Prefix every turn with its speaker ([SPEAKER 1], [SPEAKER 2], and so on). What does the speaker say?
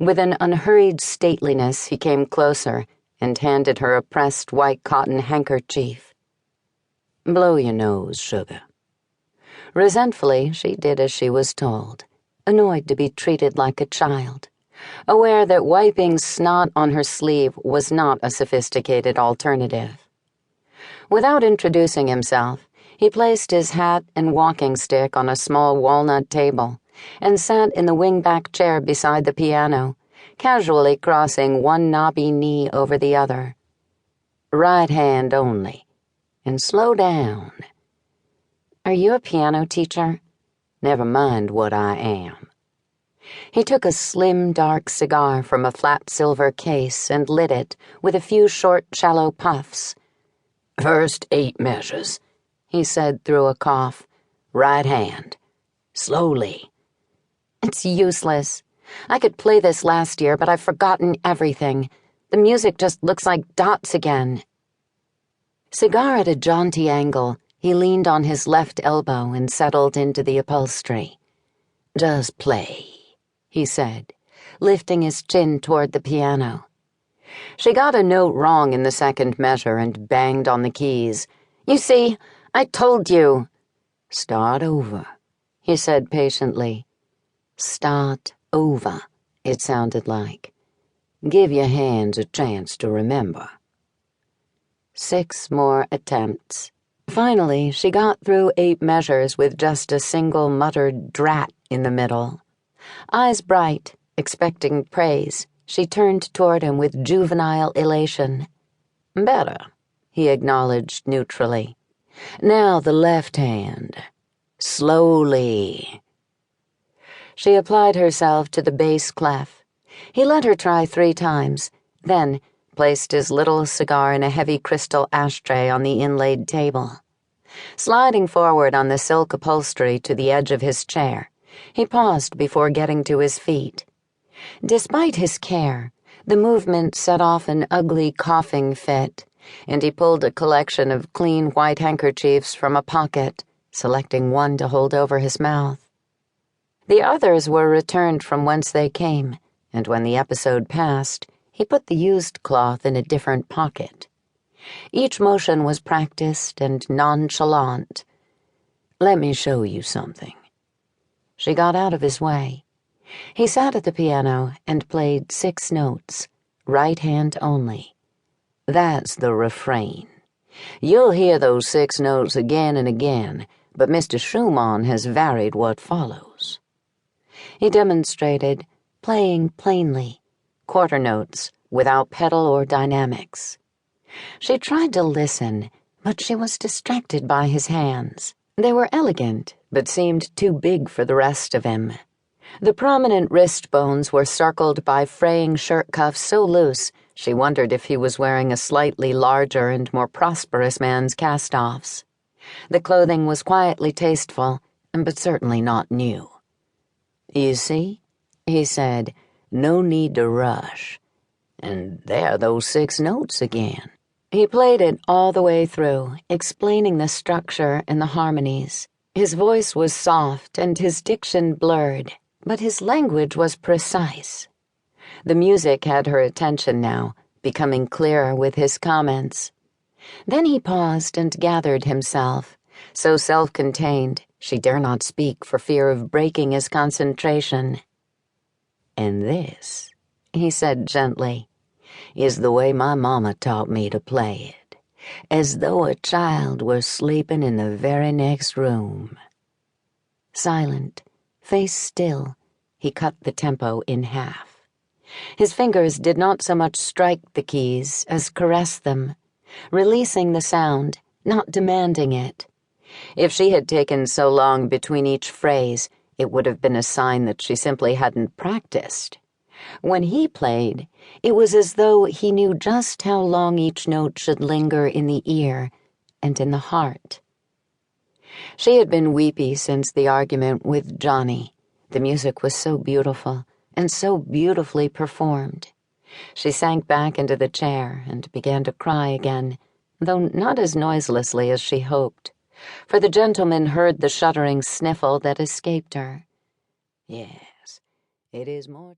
[SPEAKER 1] With an unhurried stateliness, he came closer and handed her a pressed white cotton handkerchief. "Blow your nose, sugar." Resentfully, she did as she was told, annoyed to be treated like a child, aware that wiping snot on her sleeve was not a sophisticated alternative. Without introducing himself, he placed his hat and walking stick on a small walnut table and sat in the wing-back chair beside the piano, casually crossing one knobby knee over the other. "Right hand only. And slow down." "Are you a piano teacher?" "Never mind what I am." He took a slim, dark cigar from a flat silver case and lit it with a few short, shallow puffs. "First 8 measures," he said through a cough. "Right hand. Slowly." "It's useless. I could play this last year, but I've forgotten everything. The music just looks like dots again." Cigar at a jaunty angle, he leaned on his left elbow and settled into the upholstery. "Just play," he said, lifting his chin toward the piano. She got a note wrong in the second measure and banged on the keys. "You see, I told you." "Start over," he said patiently. "Start over," it sounded like. "Give your hands a chance to remember." 6 more attempts. Finally, she got through 8 measures with just a single muttered drat in the middle. Eyes bright, expecting praise, she turned toward him with juvenile elation. "Better," he acknowledged neutrally. "Now the left hand. Slowly." She applied herself to the bass clef. He let her try 3 times, then placed his little cigar in a heavy crystal ashtray on the inlaid table. Sliding forward on the silk upholstery to the edge of his chair, he paused before getting to his feet. Despite his care, the movement set off an ugly coughing fit, and he pulled a collection of clean white handkerchiefs from a pocket, selecting one to hold over his mouth. The others were returned from whence they came, and when the episode passed, he put the used cloth in a different pocket. Each motion was practiced and nonchalant. "Let me show you something." She got out of his way. He sat at the piano and played 6 notes, right hand only. "That's the refrain. You'll hear those 6 notes again and again, but Mr. Schumann has varied what follows." He demonstrated, playing plainly, quarter notes, without pedal or dynamics. She tried to listen, but she was distracted by his hands. They were elegant, but seemed too big for the rest of him. The prominent wrist bones were circled by fraying shirt cuffs so loose she wondered if he was wearing a slightly larger and more prosperous man's cast-offs. The clothing was quietly tasteful, but certainly not new. "You see," he said, "no need to rush. And there are those 6 notes again." He played it all the way through, explaining the structure and the harmonies. His voice was soft and his diction blurred, but his language was precise. The music had her attention now, becoming clearer with his comments. Then he paused and gathered himself, so self-contained she dare not speak for fear of breaking his concentration. "And this," he said gently, "is the way my mama taught me to play it, as though a child were sleeping in the very next room." Silent, face still, he cut the tempo in half. His fingers did not so much strike the keys as caress them, releasing the sound, not demanding it. If she had taken so long between each phrase, it would have been a sign that she simply hadn't practiced. When he played, it was as though he knew just how long each note should linger in the ear and in the heart. She had been weepy since the argument with Johnny. The music was so beautiful and so beautifully performed. She sank back into the chair and began to cry again, though not as noiselessly as she hoped, for the gentleman heard the shuddering sniffle that escaped her. "Yes, it is more